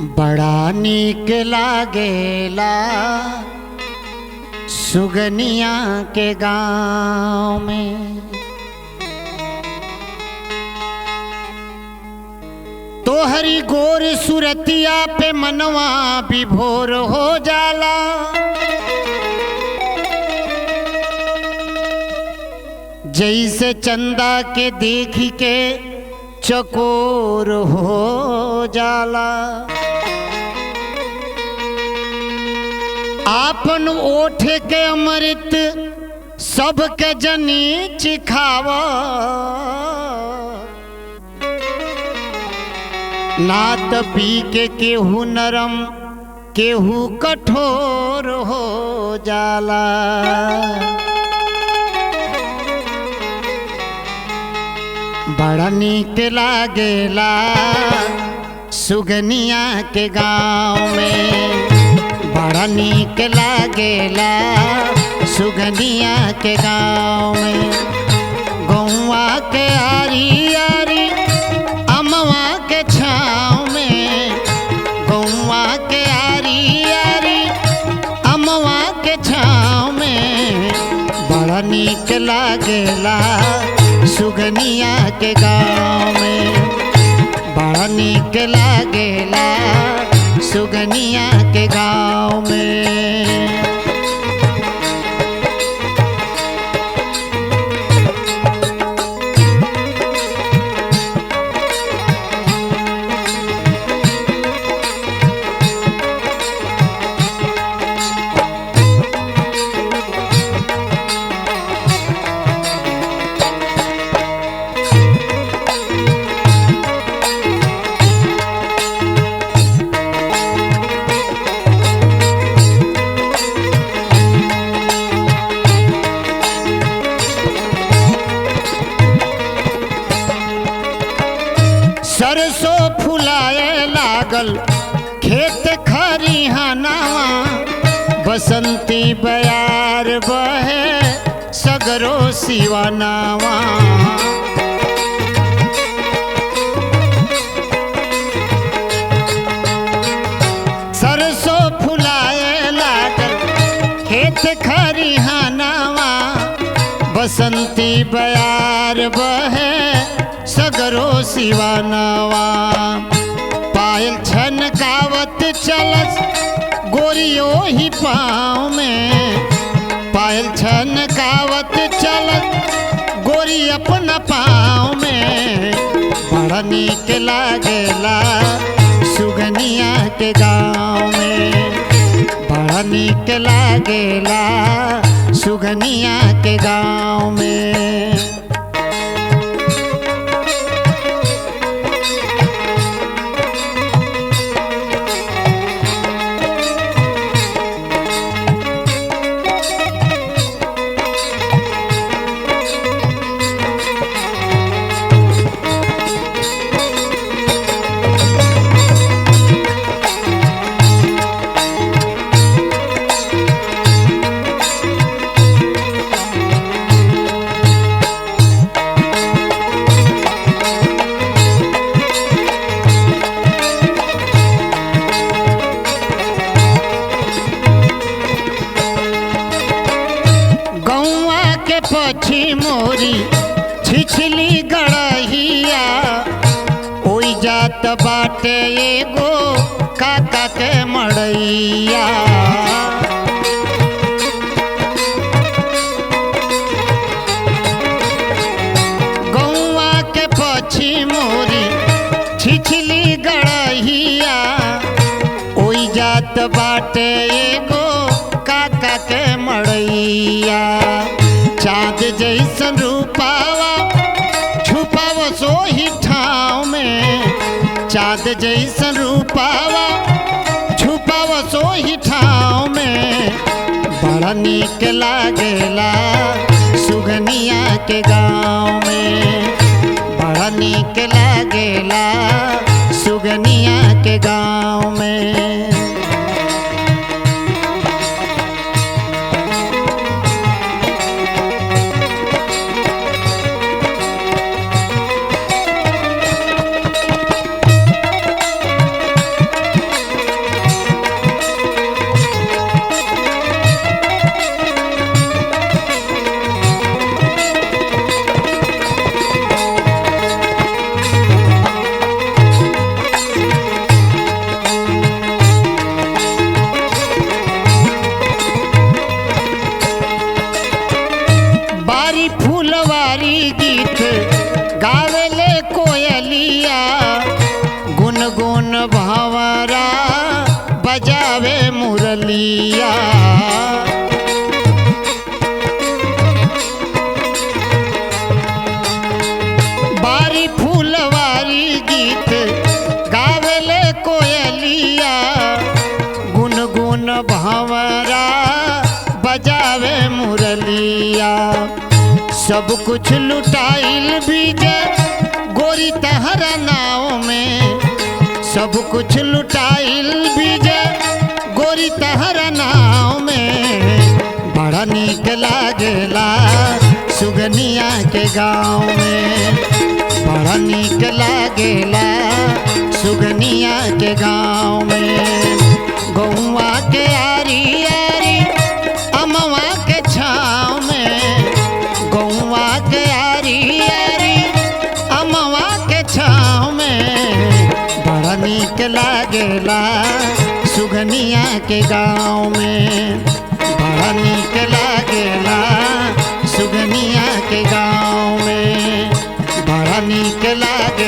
बड़ा नीक लागेला सुगनिया के गाँव में। तोहरी गोर सुरतिया पे मनवा विभोर हो जाला। जैसे चंदा के देख के चकोर हो जाला। आपन ओठ के अमृत सबके जनी चिखावा। नात पी के केहू नरम केहू कठोर हो जाला। बड़ा नीक लागेला सुगनिया के गाँव में। बड़ा नीक लागेला सुगनिया के गाँव में। गौवा के आरी आरी अमवा के छाँव में। गौवा के आरी आरी अमवा के छाँव में। बड़ा नीक लागेला सुगनिया के गाँव में। बड़ा नीक लागेला सुगनिया के गाँव में। सरसों फुलाए लागल खेत खरिहानावा। बसंती बयार बहे सगरो सिवानावा। सरसों फुलाए लागल खेत खरिहानावा। बसंती बयार बहे सगरो सिवानावा। पायल छनकावत चलस गोरियो ही पाँव में। पायल छनकावत चलस गोरी अपना पाँव में। बड़ा नीक लागेला सुगनिया के गाँव में। बड़ा नीक लागेला सुगनिया के गाँव में। पछी मोरी छिछली गड़हिया। ओई जात बाटे एगो काका के मड़ैया। गौवा के पछी मोरी छिछली गड़हिया। ओई जात बाटे एगो काका के मड़ैया। चाँद जैसन रूपावा छुपाव सो ही ठाव में। चाँद जैसन रूपावा छुपाव सो ही ठाव में। बड़ा नीक लागेला सुगनिया के गाँव में। बड़ा नीक लागेला सुगनिया के गाँव में। कोयलिया, गुनगुन भंवरा बजावे मुरलिया। बारी फूलवारी गीत गावेले कोयलिया, गुनगुन भंवरा बजावे मुरलिया। सब कुछ लुटाइल बीजे गोरी तहरा नाव में, सब कुछ लुटाइल बीजे गोरी तहरा नाव में। बड़ा नीक लागेला सुगनिया के गाँव में, बड़ा नीक लागेला सुगनिया के गाँव में। गौवा के आरी आरी अमवा के छाँव में, गौवा के आरी आरी अमवा के छाँव में। बड़ा नीक लागेला सुगनिया के गाँव में, बड़ा नीक लागेला सुगनिया के गाँव में, बड़ा नीक लागे